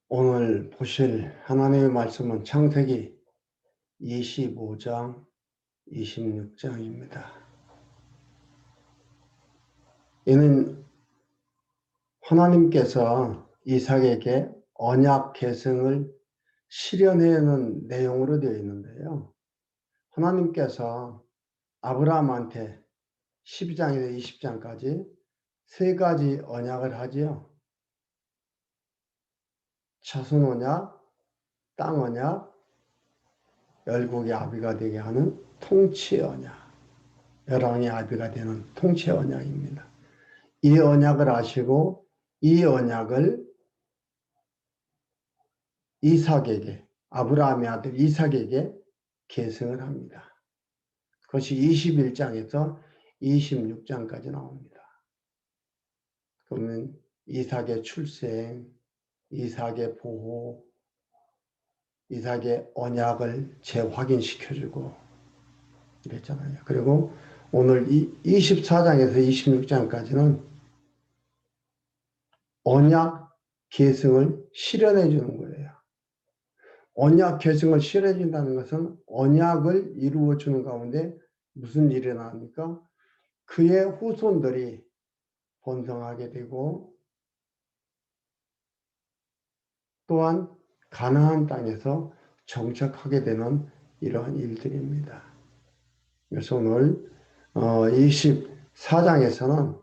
오늘 보실 하나님의 말씀은 창세기 25장, 26장입니다. 이는 하나님께서 이삭에게 언약 계승을 실현하는 내용으로 되어 있는데요. 하나님께서 아브라함한테 12장에서 20장까지 세 가지 언약을 하지요. 자손 언약, 땅 언약, 열국의 아비가 되게 하는 통치 언약, 열왕의 아비가 되는 통치 언약입니다. 이 언약을 아시고 이 언약을 이삭에게, 아브라함의 아들 이삭에게 계승을 합니다. 그것이 21장에서 26장까지 나옵니다. 그러면 이삭의 출생, 이삭의 보호, 이삭의 언약을 재확인시켜주고 이랬잖아요. 그리고 오늘 24장에서 26장까지는 언약 계승을 실현해 주는 거예요. 언약 계승을 실현해 준다는 것은 언약을 이루어 주는 가운데 무슨 일이 일어납니까? 그의 후손들이 번성하게 되고 또한 가나안 땅에서 정착하게 되는 이러한 일들입니다. 그래서 오늘 24장에서는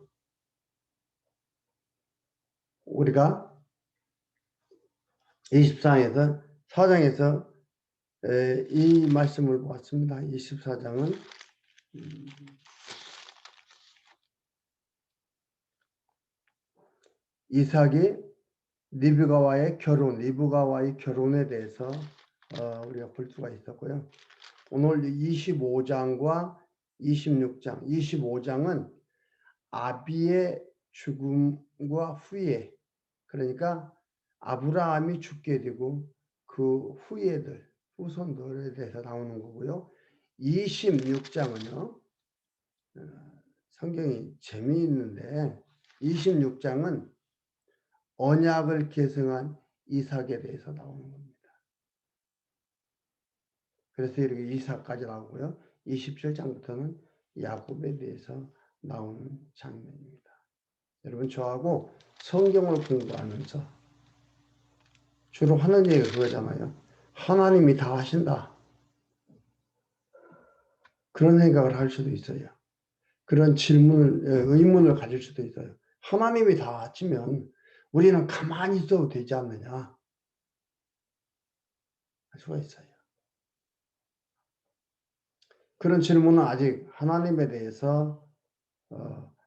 우리가 24장에서 4장에서 이 말씀을 보았습니다. 24장은 이삭이 리브가와의 결혼에 대해서 우리가 볼 수가 있었고요. 오늘 25장과 26장, 25장은 아비의 죽음과 후에, 그러니까 아브라함이 죽게 되고 그 후손들에 대해서 나오는 거고요. 26장은요, 성경이 재미있는데 26장은 언약을 계승한 이삭에 대해서 나오는 겁니다. 그래서 이렇게 이삭까지 나오고요. 27장부터는 야곱에 대해서 나오는 장면입니다. 여러분, 저하고 성경을 공부하면서 주로 하는 얘기가 그거잖아요. 하나님이 다 하신다. 그런 생각을 할 수도 있어요. 그런 의문을 가질 수도 있어요. 하나님이 다 하시면 우리는 가만히 있어도 되지 않느냐 할 수가 있어요. 그런 질문은 아직 하나님에 대해서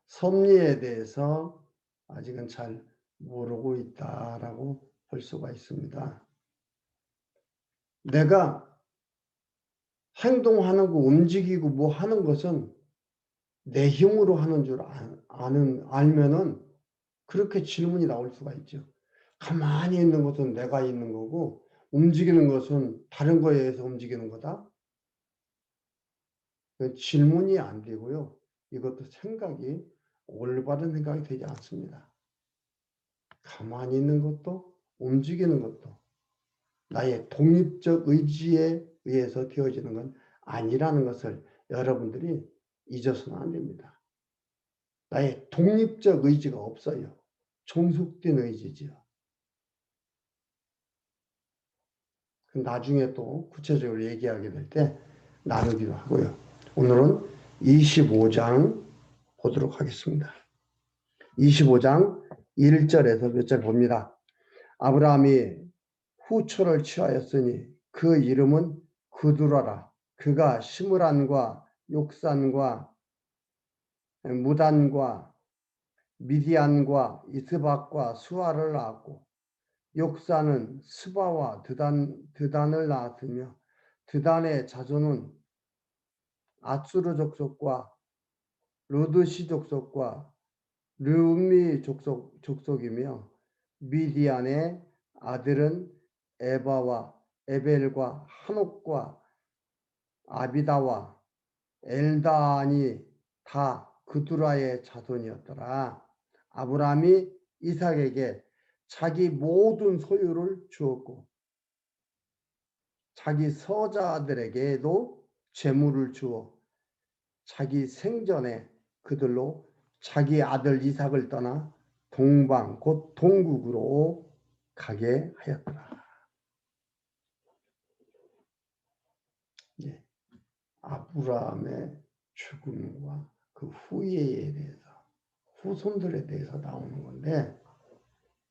섭리에 대해서 아직은 잘 모르고 있다라고 볼 수가 있습니다. 내가 행동하는 거, 움직이고 뭐 하는 것은 내 힘으로 하는 줄 알면은 그렇게 질문이 나올 수가 있죠. 가만히 있는 것은 내가 있는 거고 움직이는 것은 다른 거에 의해서 움직이는 거다. 질문이 안 되고요. 이것도 생각이 올바른 생각이 되지 않습니다. 가만히 있는 것도 움직이는 것도 나의 독립적 의지에 의해서 되어지는 건 아니라는 것을 여러분들이 잊어서는 안 됩니다. 나의 독립적 의지가 없어요. 종속된 의지지요. 나중에 또 구체적으로 얘기하게 될 때 나누기도 하고요. 오늘은 25장 보도록 하겠습니다. 25장 1절에서 몇 절 봅니다. 아브라함이 후초를 취하였으니 그 이름은 그두라라. 그가 시므란과 욕산과 무단과 미디안과 이스박과 수아를 낳았고 욕산은 스바와 드단을 낳았으며 드단의 자손은 아수르 족속과 로드시 족속과 르움미 족속이며 미디안의 아들은 에바와 에벨과 한옥과 아비다와 엘다안이 다 그두라의 자손이었더라. 아브라함이 이삭에게 자기 모든 소유를 주었고 자기 서자들에게도 재물을 주어 자기 생전에 그들로 자기 아들 이삭을 떠나 동방 곧 동국으로 가게 하였더라. 예, 아브라함의 죽음과 그 후예에 대해서 후손들에 대해서 나오는 건데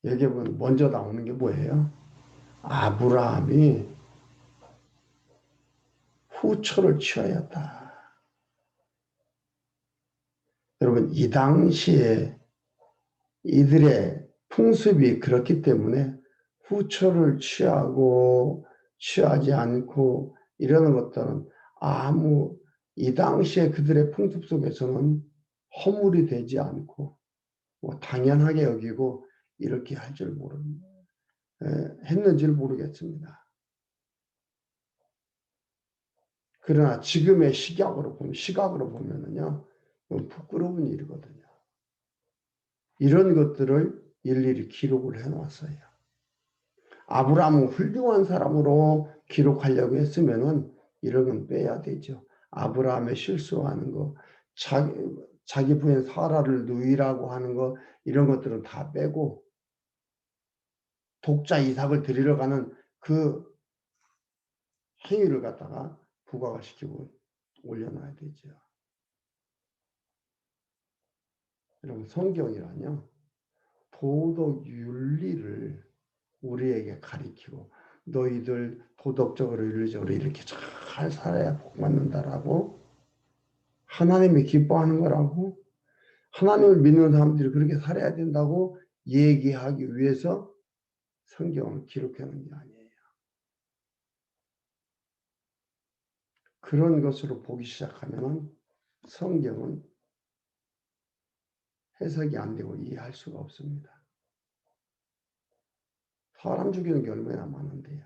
여기 보면 먼저 나오는 게 뭐예요? 아브라함이 후처를 취하였다. 여러분 이 당시에 이들의 풍습이 그렇기 때문에 후처를 취하고 취하지 않고 이러는 것들은 아무 이 당시에 그들의 풍습 속에서는 허물이 되지 않고 뭐 당연하게 여기고 이렇게 할 줄 했는지를 모르겠습니다. 그러나 지금의 시각으로 보면은요, 부끄러운 일이거든요. 이런 것들을 일일이 기록을 해놨어요. 아브라함은 훌륭한 사람으로 기록하려고 했으면은 이런 건 빼야 되죠. 아브라함의 실수하는 거, 자기 부인 사라를 누이라고 하는 거 이런 것들은 다 빼고 독자 이삭을 드리러 가는 그 행위를 갖다가 부각을 시키고 올려놔야 되죠. 여러분 성경이란요. 도덕 윤리를 우리에게 가리키고 너희들 도덕적으로 윤리적으로 이렇게 잘 살아야 복 받는다라고 하나님이 기뻐하는 거라고 하나님을 믿는 사람들이 그렇게 살아야 된다고 얘기하기 위해서 성경을 기록해 놓은 게 아니에요. 그런 것으로 보기 시작하면 성경은 해석이 안 되고 이해할 수가 없습니다. 사람 죽이는 게 얼마나 많은데요.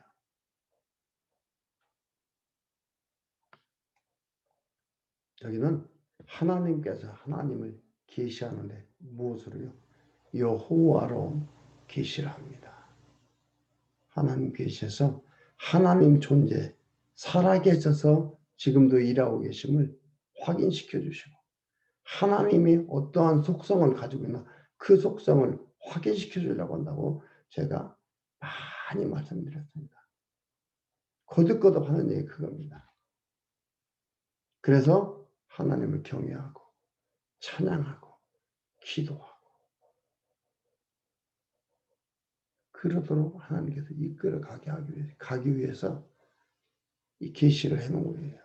여기는 하나님께서 하나님을 계시하는데 무엇으로요? 여호와로 계시를 합니다. 하나님 계셔서 하나님 존재 살아계셔서 지금도 일하고 계심을 확인시켜 주시고 하나님이 어떠한 속성을 가지고 있나 그 속성을 확인시켜 주려고 한다고 제가 많이 말씀드렸습니다. 거듭거듭 하는 얘기 그겁니다. 그래서 하나님을 경외하고 찬양하고 기도하고 그러도록 하나님께서 이끌어 가기 위해서 이 계시를 해놓은 거예요.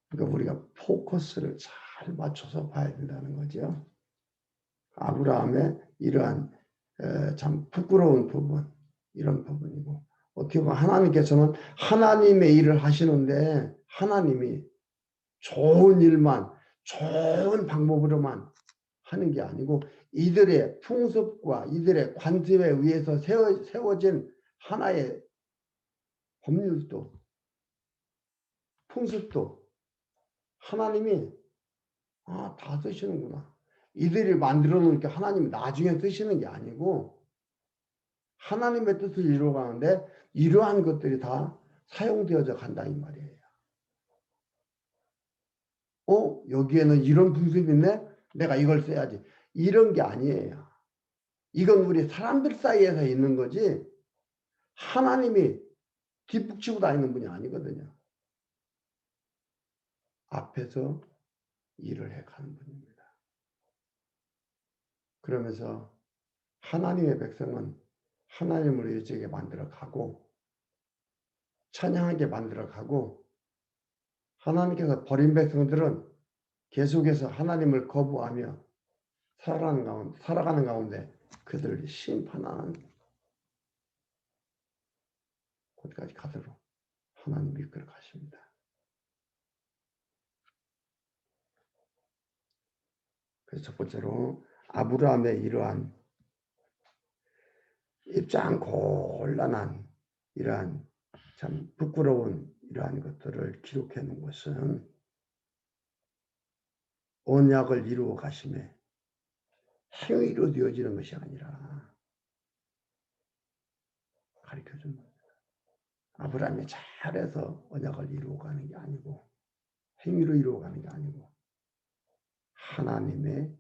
그러니까 우리가 포커스를 잘 맞춰서 봐야 된다는 거죠. 아브라함의 이러한 참 부끄러운 부분, 이런 부분이고 어떻게 보면 하나님께서는 하나님의 일을 하시는데 하나님이 좋은 일만, 좋은 방법으로만 하는 게 아니고 이들의 풍습과 이들의 관습에 의해서 세워진 하나의 법률도 풍습도 하나님이 다 쓰시는구나. 이들이 만들어 놓으니까 하나님이 나중에 쓰시는 게 아니고 하나님의 뜻을 이루어가는데 이러한 것들이 다 사용되어져 간다 이 말이에요. 여기에는 이런 풍습이 있네? 내가 이걸 써야지. 이런 게 아니에요. 이건 우리 사람들 사이에서 있는 거지 하나님이 뒷북치고 다니는 분이 아니거든요. 앞에서 일을 해가는 분입니다. 그러면서 하나님의 백성은 하나님을 일찍이 만들어 가고 찬양하게 만들어 가고 하나님께서 버린 백성들은 계속해서 하나님을 거부하며 살아가는 가운데 그들을 심판하는 곳까지 가도록 하나님이 이끌어 가십니다. 그래서 첫 번째로 아브라함의 이러한 입장 곤란한 이러한 참 부끄러운 이러한 것들을 기록해 놓은 것은 언약을 이루어 가심에 행위로 되어지는 것이 아니라 가르쳐준 겁니다. 아브라함이 잘해서 언약을 이루어가는 게 아니고 행위로 이루어가는 게 아니고 하나님의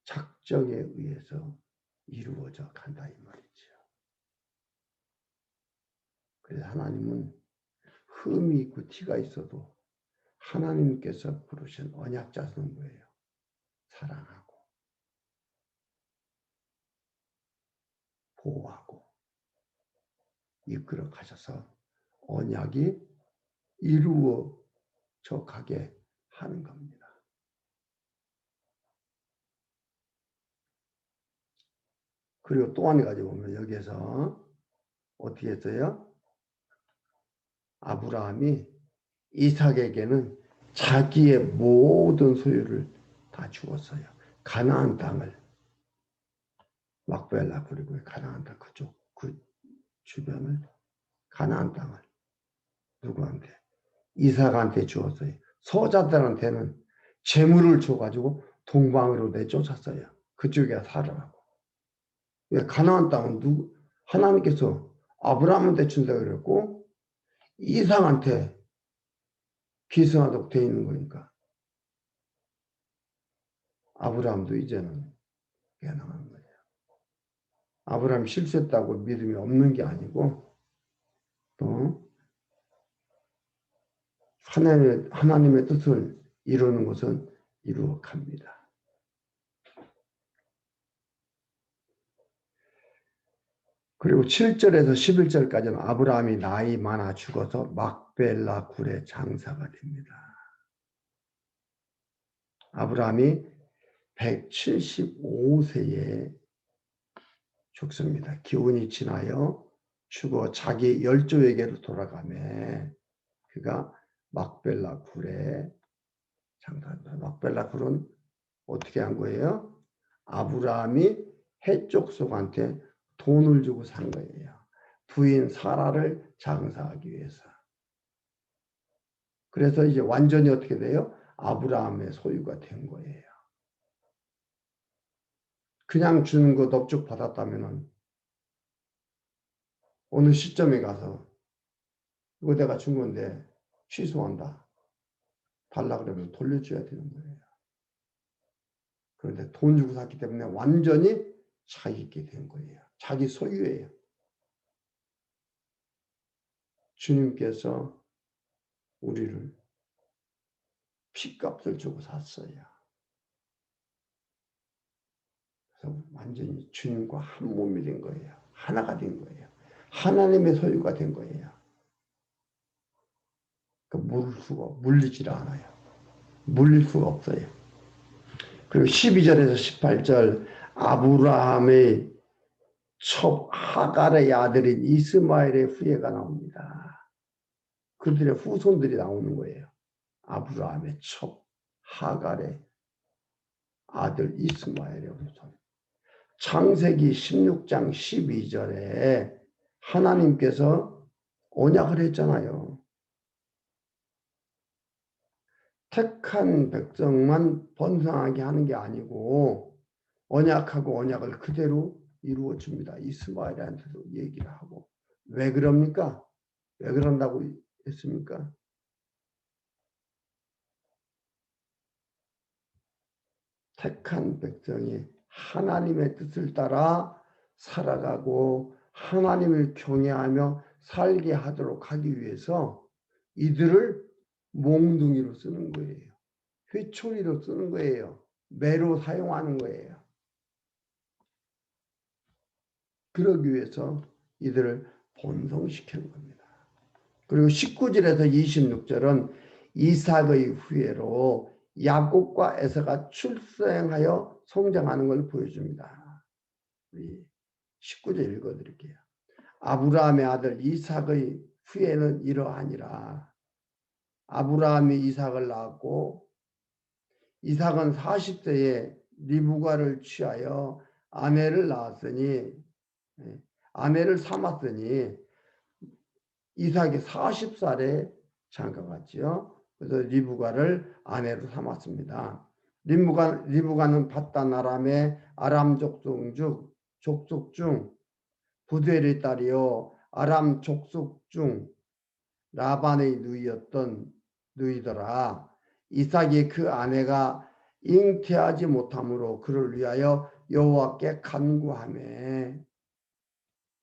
작정에 의해서 이루어져 간다 이 말이죠. 그래서 하나님은 흠이 있고 티가 있어도 하나님께서 부르신 언약 자손이에요. 사랑하고 보호하고 이끌어 가셔서 언약이 이루어져 가게 하는 겁니다. 그리고 또 한 가지 보면 여기에서 어떻게 했어요? 아브라함이 이삭에게는 자기의 모든 소유를 다 주었어요. 가나안 땅을 막벨라 그리고 가나안 땅 그쪽 그 주변을 가나안 땅을 누구한테? 이삭한테 주었어요. 서자들한테는 재물을 줘가지고 동방으로 내쫓았어요. 그쪽에 살아라고. 왜 가나안 땅은 하나님께서 아브라함한테 준다고 그랬고 이삭한테 기승하도록 되어 있는 거니까 아브라함도 이제는 깨어나는 거예요. 아브라함이 실수했다고 믿음이 없는 게 아니고 또 하나님의 뜻을 이루는 것은 이루어 갑니다. 그리고 7절에서 11절까지는 아브라함이 나이 많아 죽어서 막벨라 굴의 장사가 됩니다. 아브라함이 175세에 죽습니다. 기운이 지나여 죽어 자기 열조에게로 돌아가며 그가 막벨라 굴에 장사합니다. 막벨라 굴은 어떻게 한 거예요? 아브라함이 해족속한테 돈을 주고 산 거예요. 부인 사라를 장사하기 위해서. 그래서 이제 완전히 어떻게 돼요? 아브라함의 소유가 된 거예요. 그냥 주는 거 넙죽 받았다면 어느 시점에 가서 이거 내가 준 건데 취소한다. 달라 그러면 돌려줘야 되는 거예요. 그런데 돈 주고 샀기 때문에 완전히 자기 있게 된 거예요. 자기 소유예요. 주님께서 우리를 피값을 주고 샀어요. 그래서 완전히 주님과 한 몸이 된 거예요. 하나가 된 거예요. 하나님의 소유가 된 거예요. 물리질 않아요. 물릴 수가 없어요. 그리고 12절에서 18절 아브라함의 첩 하갈의 아들인 이스마엘의 후예가 나옵니다. 그들의 후손들이 나오는 거예요. 아브라함의 첩 하갈의 아들 이스마엘의 후손. 창세기 16장 12절에 하나님께서 언약을 했잖아요. 택한 백성만 번성하게 하는 게 아니고 언약하고 언약을 그대로 이루어 줍니다. 이스마엘한테도 얘기를 하고. 왜 그럽니까? 왜 그런다고 했습니까? 택한 백성이 하나님의 뜻을 따라 살아가고 하나님을 경외하며 살게 하도록 하기 위해서 이들을 몽둥이로 쓰는 거예요. 회초리로 쓰는 거예요. 매로 사용하는 거예요. 그러기 위해서 이들을 번성시키는 겁니다. 그리고 19절에서 26절은 이삭의 후예로 야곱과 에서가 출생하여 성장하는 걸 보여줍니다. 우리 19절 읽어드릴게요. 아브라함의 아들 이삭의 후예는 이러하니라. 아브라함이 이삭을 낳았고 이삭은 40세에 리브가를 취하여 아내를 삼았으니 이삭이 40살에 장가갔지요. 그래서 리브가를 아내로 삼았습니다. 리브가는 밧단 아람 족속 중 부두엘의 딸이요 아람 족속 중 라반의 누이더라. 이삭이 그 아내가 잉태하지 못함으로 그를 위하여 여호와께 간구하매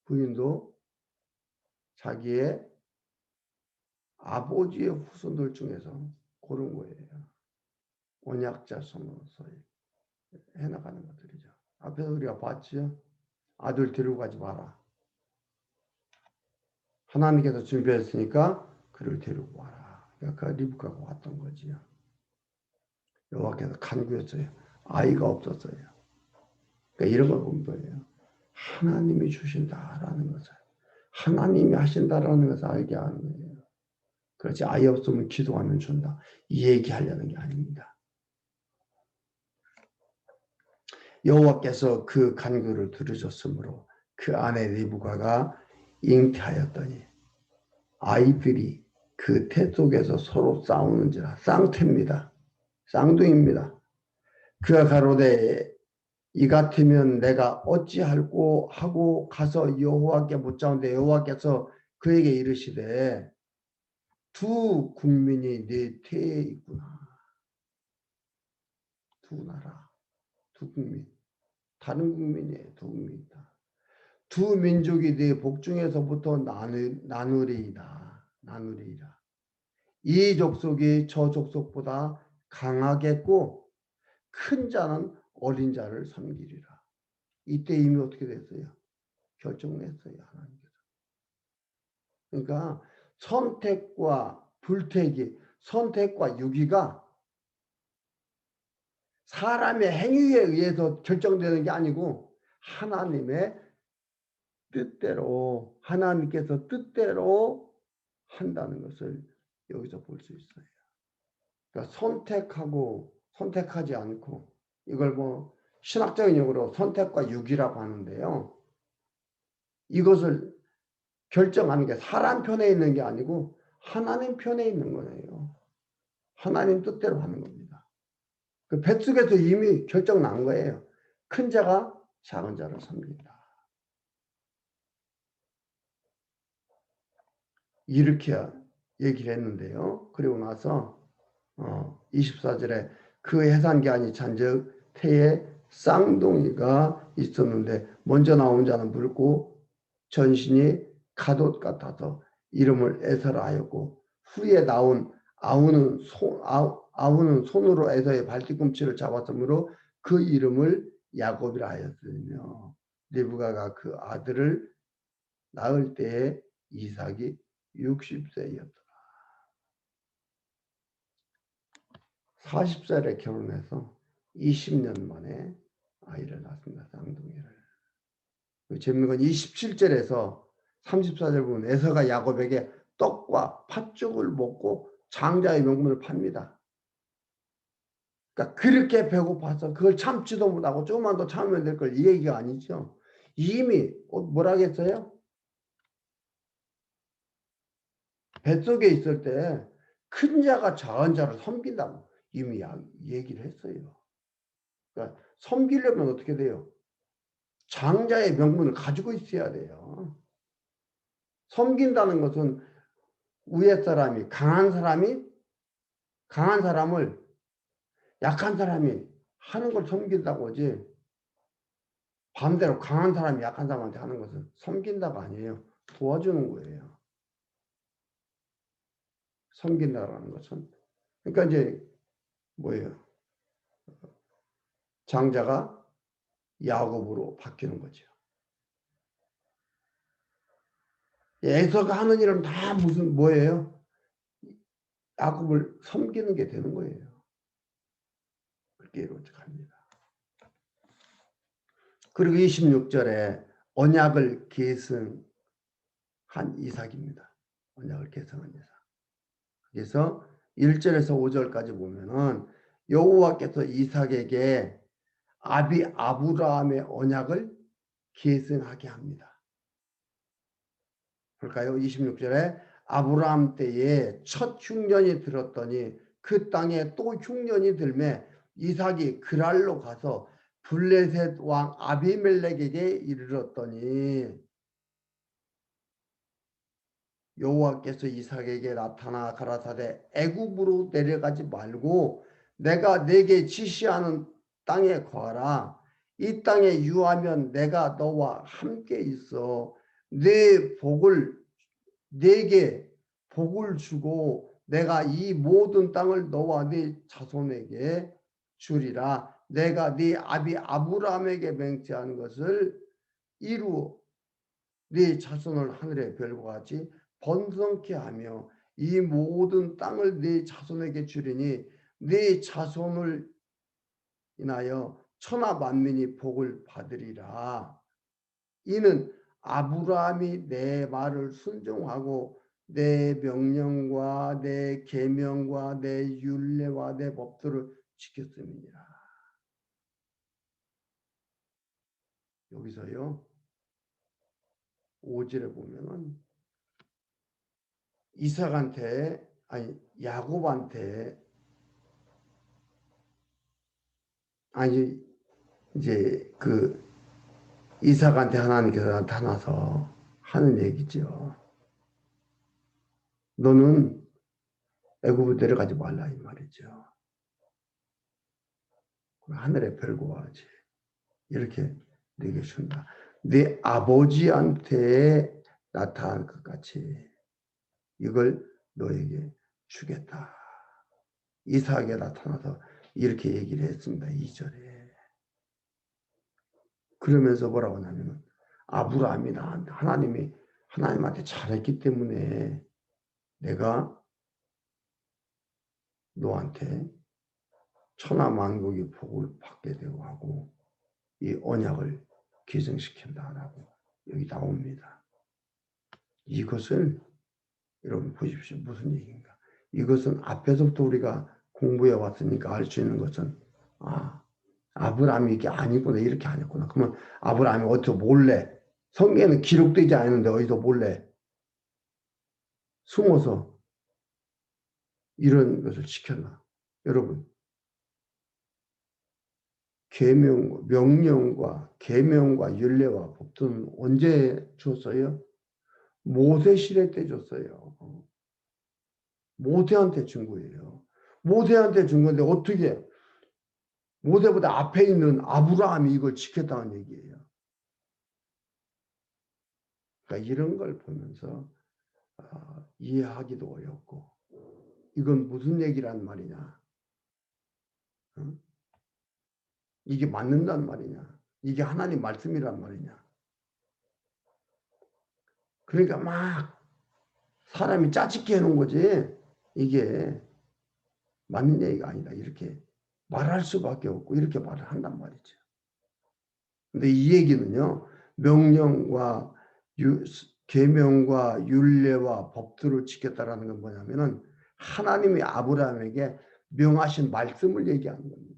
부인도 자기의 아버지의 후손들 중에서 고른 거예요. 언약자 손으로서 해나가는 것들이죠. 앞에서 우리가 봤지요. 아들 데리고 가지 마라. 하나님께서 준비했으니까 그를 데리고 와라. 그러니까 리브가가 왔던 거지요. 여호와께서 간구했어요. 아이가 없었어요. 그러니까 이런 걸 본 거예요. 하나님이 주신다라는 것을, 하나님이 하신다라는 것을 알게 하는 거예요. 그렇지 아이 없으면 기도하면 준다. 이 얘기하려는 게 아닙니다. 여호와께서 그 간구를 들으셨으므로 그 아내 리브가가 잉태하였더니 아이들이 그 태 속에서 서로 싸우는지라. 쌍태입니다. 쌍둥이입니다. 그가 가로되 이 같으면 내가 어찌할꼬 하고 가서 여호와께 묻자온데 여호와께서 그에게 이르시되 두 국민이 네 태에 있구나. 두 나라, 두 국민. 다른 국민이에요. 두 국민이다. 두 민족이 네 복중에서부터 나누리이다. 이 족속이 저 족속보다 강하겠고 큰 자는 어린 자를 섬기리라. 이때 이미 어떻게 됐어요? 결정냈어요. 하나님께서. 그러니까 선택과 불택이, 선택과 유기가 사람의 행위에 의해서 결정되는 게 아니고 하나님의 뜻대로, 하나님께서 뜻대로 한다는 것을 여기서 볼 수 있어요. 그러니까 선택하지 않고, 이걸 뭐 신학적인 용어로 선택과 유기라고 하는데요. 이것을 결정하는 게 사람 편에 있는 게 아니고 하나님 편에 있는 거예요. 하나님 뜻대로 하는 겁니다. 그 뱃속에서 이미 결정 난 거예요. 큰 자가 작은 자를 섬긴다. 이렇게 얘기를 했는데요. 그리고 나서 24절에 그 해산기한이 잔즉 태에 쌍둥이가 있었는데 먼저 나온 자는 붉고 전신이 갓옷 같아서 이름을 에서라 하였고 후에 나온 아우는 손으로 에서의 발뒤꿈치를 잡았으므로 그 이름을 야곱이라 하였으며 리브가가 그 아들을 낳을 때에 이삭이 60세였더라. 40살에 결혼해서 20년 만에 아이를 낳습니다. 쌍둥이를. 재밌는 건 27절에서 34절 보면 에서가 야곱에게 떡과 팥죽을 먹고 장자의 명분을 팝니다. 그러니까 그렇게 배고파서 그걸 참지도 못하고 조금만 더 참으면 될 걸, 이 얘기가 아니죠. 이미 뭐라겠어요? 뱃속에 있을 때 큰 자가 작은 자를 섬긴다고 이미 얘기를 했어요. 그러니까 섬기려면 어떻게 돼요? 장자의 명분을 가지고 있어야 돼요. 섬긴다는 것은 위에 사람이 강한 사람을 약한 사람이 하는 걸 섬긴다고 하지, 반대로 강한 사람이 약한 사람한테 하는 것은 섬긴다가 아니에요. 도와주는 거예요. 섬긴다라는 것은. 그러니까 이제 뭐예요? 장자가 야곱으로 바뀌는 거죠. 에서가 하는 일은 다 뭐예요? 야곱을 섬기는 게 되는 거예요. 그렇게 이루어집니다. 그리고 26절에 언약을 계승한 이삭입니다. 언약을 계승한 이삭. 그래서 1절에서 5절까지 보면은 여호와께서 이삭에게 아브라함의 언약을 계승하게 합니다. 볼까요? 26절에 아브라함 때에 첫 흉년이 들었더니 그 땅에 또 흉년이 들매 이삭이 그랄로 가서 블레셋 왕 아비멜렉에게 이르렀더니 여호와께서 이삭에게 나타나 가라사대 애굽으로 내려가지 말고 내가 내게 지시하는 땅에 거하라. 이 땅에 유하면 내가 너와 함께 있어 내게 복을 주고 내가 이 모든 땅을 너와 네 자손에게 주리라. 내가 네 아비 아브라함에게 맹세한 것을 이루어 네 자손을 하늘의 별과 같이 번성케 하며 이 모든 땅을 네 자손에게 주리니 네 자손을 인하여 천하 만민이 복을 받으리라. 이는 아브라함이 내 말을 순종하고 내 명령과 내 계명과 내 율례와 내 법도를 지켰음이니라. 여기서요 5절에 보면은 이삭한테 아니 야곱한테 아니 이제 그 이삭한테 하나님께서 나타나서 하는 얘기죠. 너는 애굽으로 내려가지 말라 이 말이죠. 하늘의 별과 같이 이렇게 네게 준다. 네 아버지한테 나타난 것 같이 이걸 너에게 주겠다. 이삭에게 나타나서 이렇게 얘기를 했습니다. 2절에. 그러면서 뭐라고 하냐면 아브라함이 하나님이 하나님한테 잘했기 때문에 내가 너한테 천하 만국의 복을 받게 되고 하고 이 언약을 기승시킨다라고 여기 나옵니다. 이것을 여러분 보십시오. 무슨 얘기인가? 이것은 앞에서부터 우리가 공부해 왔으니까 알 수 있는 것은 아브라함이 이게 아니구나 이렇게 안 했구나. 그러면 아브라함이 어디서 몰래 성경에는 기록되지 않았는데 어디서 몰래 숨어서 이런 것을 지켰나? 여러분 명령과 계명과 율례와 법도는 언제 줬어요? 모세 시대 때 줬어요. 모세한테 준 거예요. 모세한테 준 건데 어떻게 모세보다 앞에 있는 아브라함이 이걸 지켰다는 얘기예요. 그러니까 이런 걸 보면서 이해하기도 어렵고 이건 무슨 얘기란 말이냐. 이게 맞는단 말이냐. 이게 하나님 말씀이란 말이냐. 그러니까 막 사람이 짜집게 해놓은 거지 이게 맞는 얘기가 아니다. 이렇게 말할 수밖에 없고 이렇게 말을 한단 말이죠. 근데 이 얘기는요. 명령과 계명과 율례와 법도를 지켰다라는 건 뭐냐면은 하나님이 아브라함에게 명하신 말씀을 얘기하는 겁니다.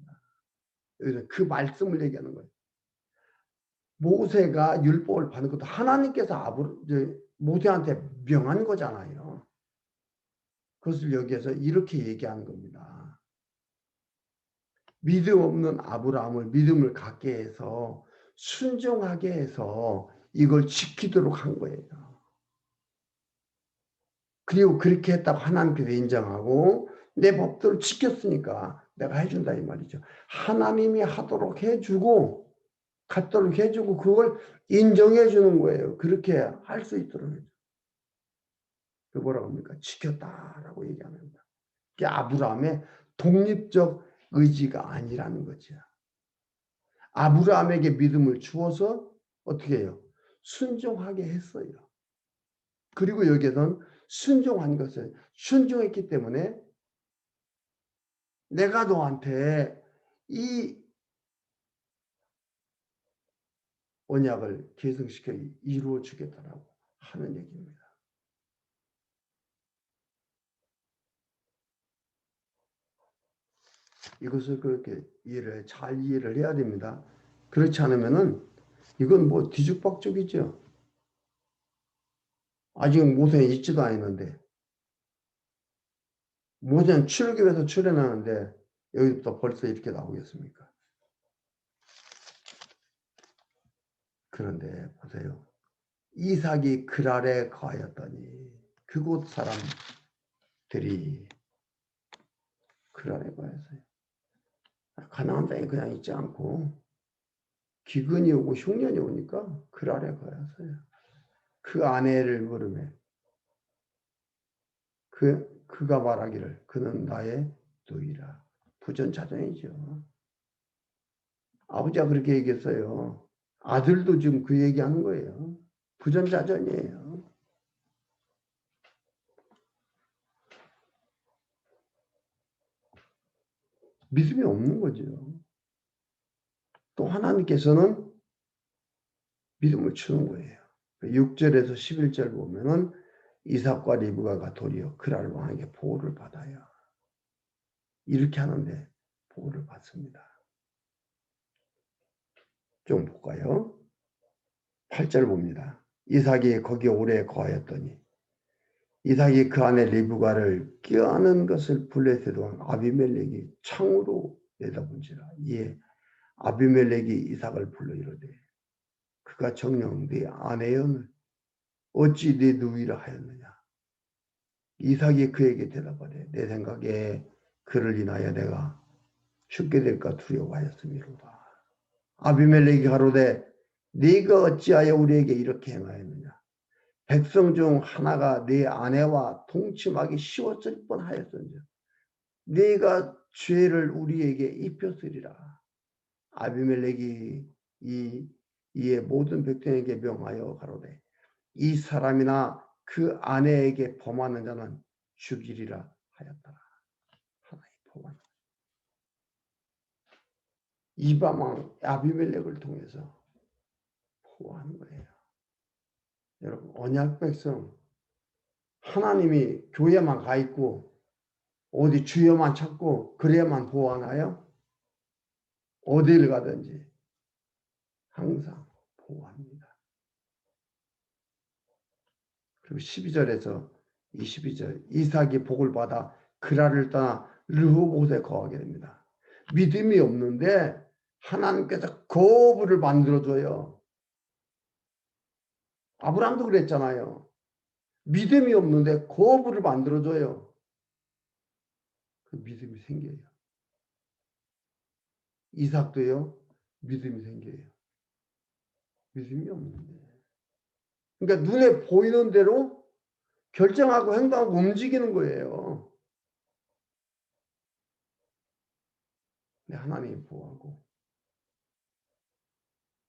여기서 그 말씀을 얘기하는 거예요. 모세가 율법을 받는 것도 하나님께서 모세한테 명한 거잖아요. 그것을 여기에서 이렇게 얘기하는 겁니다. 믿음 없는 아브라함을 믿음을 갖게 해서 순종하게 해서 이걸 지키도록 한 거예요. 그리고 그렇게 했다고 하나님께서 인정하고 내 법도를 지켰으니까 내가 해준다 이 말이죠. 하나님이 하도록 해주고 갖도록 해주고 그걸 인정해 주는 거예요. 그렇게 할 수 있도록 해줘. 그 뭐라고 합니까? 지켰다라고 얘기합니다. 그게 아브라함의 독립적 의지가 아니라는 거죠. 아브라함에게 믿음을 주어서 어떻게 해요? 순종하게 했어요. 그리고 여기에는 순종한 것을 순종했기 때문에 내가 너한테 이 언약을 계승시켜 이루어 주겠다라고 하는 얘기입니다. 이것을 그렇게 잘 이해를 해야 됩니다. 그렇지 않으면은 이건 뭐 뒤죽박죽이죠. 아직 모세는 있지도 않았는데 모세는 출애굽에서 출애나는데 여기부터 벌써 이렇게 나오겠습니까? 그런데 보세요. 이삭이 그랄에 거하였더니 그곳 사람들이 그랄에 거했어요. 가나안 땅에 그냥 있지 않고 기근이 오고 흉년이 오니까 그랄에 거했어요. 그 아내를 물으며 그가 말하기를 그는 나의 누이라. 부전자전이죠. 아버지가 그렇게 얘기했어요. 아들도 지금 그 얘기하는 거예요. 부전자전이에요. 믿음이 없는 거죠. 또 하나님께서는 믿음을 주는 거예요. 6절에서 11절 보면은 이삭과 리브가가 도리어 그랄 왕에게 보호를 받아요. 이렇게 하는데 보호를 받습니다. 좀 볼까요? 8절 봅니다. 이삭이 거기에 오래 거하였더니 이삭이 그 안에 리브가를 껴안은 것을 블레셋 왕 아비멜렉이 창으로 내다본지라. 이에 아비멜렉이 이삭을 불러 이르되 그가 정녕 네 아내여는 어찌 네 누이라 하였느냐. 이삭이 그에게 대답하되 내 생각에 그를 인하여 내가 죽게 될까 두려워하였음이로다. 아비멜렉이 가로되 네가 어찌하여 우리에게 이렇게 행하였느냐. 백성 중 하나가 네 아내와 동침하기 쉬웠을 뻔하였은즉 네가 죄를 우리에게 입혔으리라. 아비멜렉이 이에 모든 백성에게 명하여 가로되 이 사람이나 그 아내에게 범하는 자는 죽이리라 하였더라. 하나의 포관. 이방왕 아비멜렉을 통해서 포하는 거예요. 여러분 언약 백성 하나님이 교회만 가 있고 어디 주여만 찾고 그래야만 보호하나요? 어디를 가든지 항상 보호합니다. 그리고 12절에서 22절 이삭이 복을 받아 그랄을 떠나 르호봇에 거하게 됩니다. 믿음이 없는데 하나님께서 거부를 만들어줘요. 아브라함도 그랬잖아요. 믿음이 없는데 거부를 만들어줘요. 그 믿음이 생겨요. 이삭도요. 믿음이 생겨요. 믿음이 없는데. 그러니까 눈에 보이는 대로 결정하고 행동하고 움직이는 거예요. 네, 하나님이 보호하고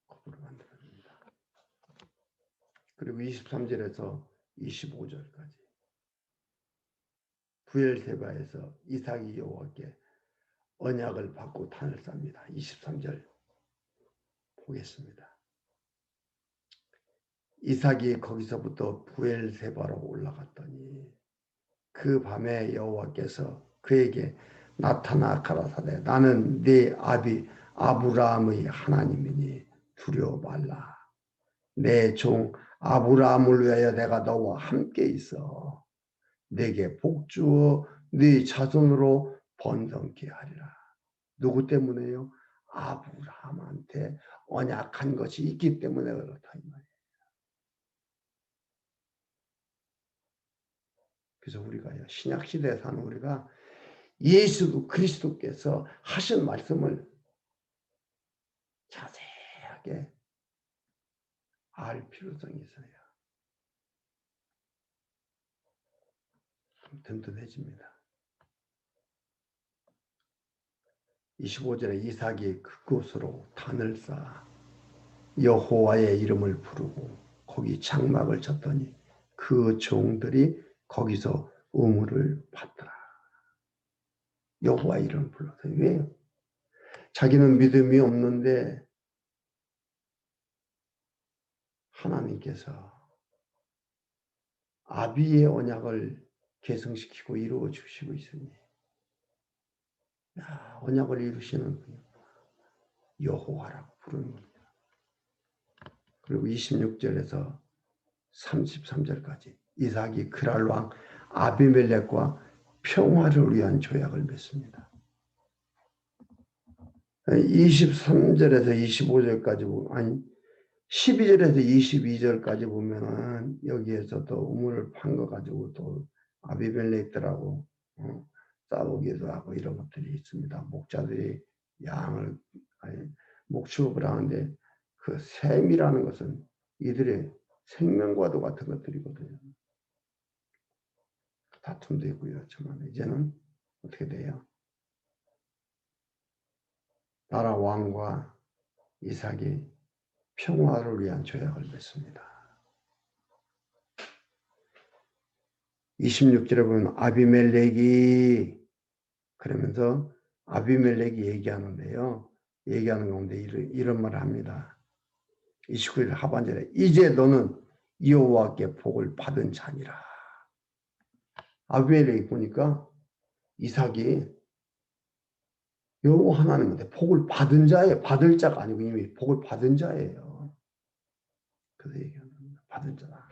거부를 만들어줍니다. 그리고 23절에서 25절까지 부엘세바에서 이삭이 여호와께 언약을 받고 단을 쌉니다. 23절 보겠습니다. 이삭이 거기서부터 부엘세바로 올라갔더니 그 밤에 여호와께서 그에게 나타나 가라사대 나는 네 아비 아브라함의 하나님이니 두려워 말라. 내 종 아브라함을 위하여 내가 너와 함께 있어 내게 복 주어 네 자손으로 번성케 하리라. 누구 때문에요? 아브라함한테 언약한 것이 있기 때문에 그렇다 이 말이에요. 그래서 우리가요 신약 시대에 사는 우리가 예수 그리스도께서 하신 말씀을 자세하게 알 필요성이 있어요. 든든해집니다. 25절에 이삭이 그곳으로 단을 쌓아 여호와의 이름을 부르고 거기 장막을 쳤더니 그 종들이 거기서 우물을 받더라. 여호와의 이름을 불러서 왜요? 자기는 믿음이 없는데 하나님께서 아비의 언약을 계승시키고 이루어 주시고 있으니 언약을 이루시는 분이 여호와라고 부르는 겁니다. 그리고 26절에서 33절까지 이삭이 그랄 왕 아비멜렉과 평화를 위한 조약을 맺습니다. 23절에서 25절까지 아니 12절에서 22절까지 보면은 여기에서도 우물을 판 거 가지고 또 아비멜렉들하고 싸우기도 하고 이런 것들이 있습니다. 목자들이 양을 목축을 하는데 그 셈이라는 것은 이들의 생명과도 같은 것들이거든요. 다툼도 있고요. 정말 이제는 어떻게 돼요? 나라 왕과 이삭이 평화를 위한 조약을 맺습니다. 26절에 보면 아비멜렉이 그러면서 아비멜렉이 얘기하는데요. 얘기하는 가운데 이런 말을 합니다. 29절 하반절에 이제 너는 여호와께 복을 받은 자니라. 아비멜렉이 보니까 이삭이 여호와 하나님한테 복을 받은 자예요. 받을 자가 아니고 이미 복을 받은 자예요. 그래서 얘기하는 겁니다. 받은 자다.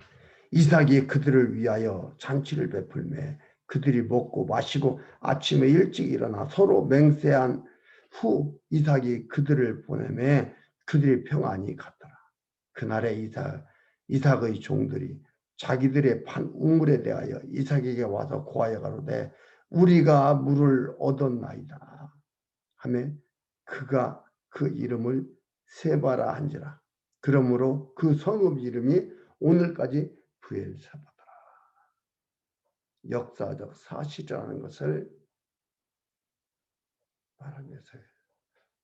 이삭이 그들을 위하여 잔치를 베풀매 그들이 먹고 마시고 아침에 일찍 일어나 서로 맹세한 후 이삭이 그들을 보내매 그들이 평안히 갔더라. 그날에 이삭의 종들이 자기들의 판 우물에 대하여 이삭에게 와서 고하여 가로되 우리가 물을 얻었나이다 하며 그가 그 이름을 세바라 한지라. 그러므로 그 성읍 이름이 오늘까지 브엘세바더라. 역사적 사실이라는 것을 말하기 위해서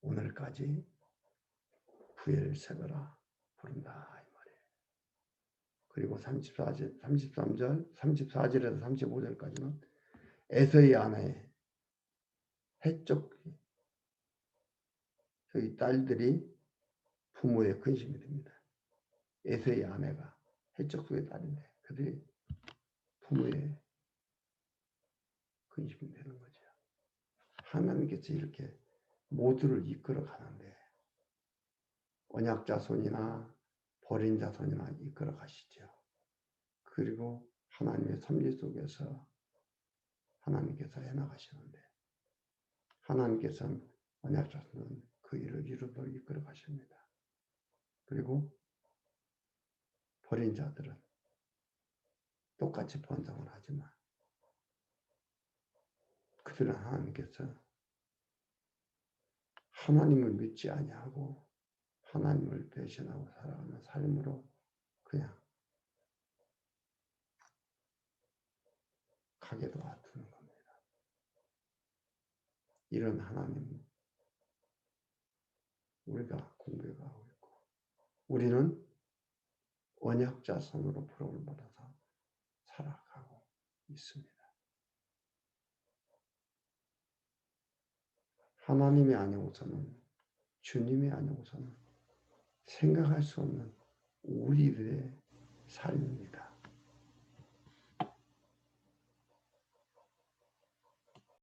오늘까지 브엘세바라 부른다 이 말이에요. 그리고 33절, 34절에서 35절까지는 에서의 아내 해쪽 저희 딸들이 부모의 근심이 됩니다. 에서의 아내가 해쪽의 딸인데 그들이 부모의 근심이 되는 거죠. 하나님께서 이렇게 모두를 이끌어 가는데 언약 자손이나 버린 자손이나 이끌어 가시죠. 그리고 하나님의 섭리 속에서 하나님께서 해나가시는데 하나님께서는 언약 자손은 그 일을 이루도록 이끌어 가십니다. 그리고 버린 자들은 똑같이 번성을 하지만 그들은 하나님께서 하나님을 믿지 아니하고 하나님을 배신하고 살아가는 삶으로 그냥 가게도 놔두는 겁니다. 이런 하나님 우리가 공부해가고 있고 우리는 언약 자손으로 부름을 받아서 살아가고 있습니다. 하나님이 아니고서는 주님이 아니고서는 생각할 수 없는 우리들의 삶입니다.